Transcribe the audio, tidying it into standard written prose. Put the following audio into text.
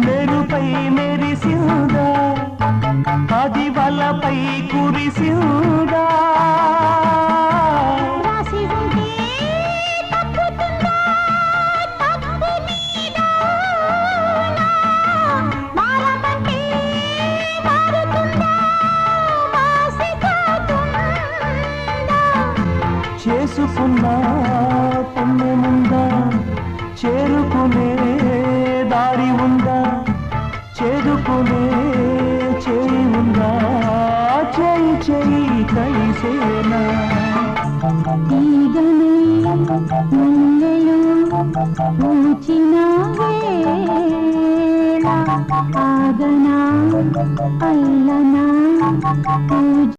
మెరుపై మెరిసిందా అది వలపై కురిసిందా చేసుకున్న పుణ్యముందా చేరుకునే దారి ఉందా చేరుకునే చేయి ఉందా చేయి చేయి కలిసేనా తీగని ముల్లెలు పూచిన వేళ ఆగనా అల్లనా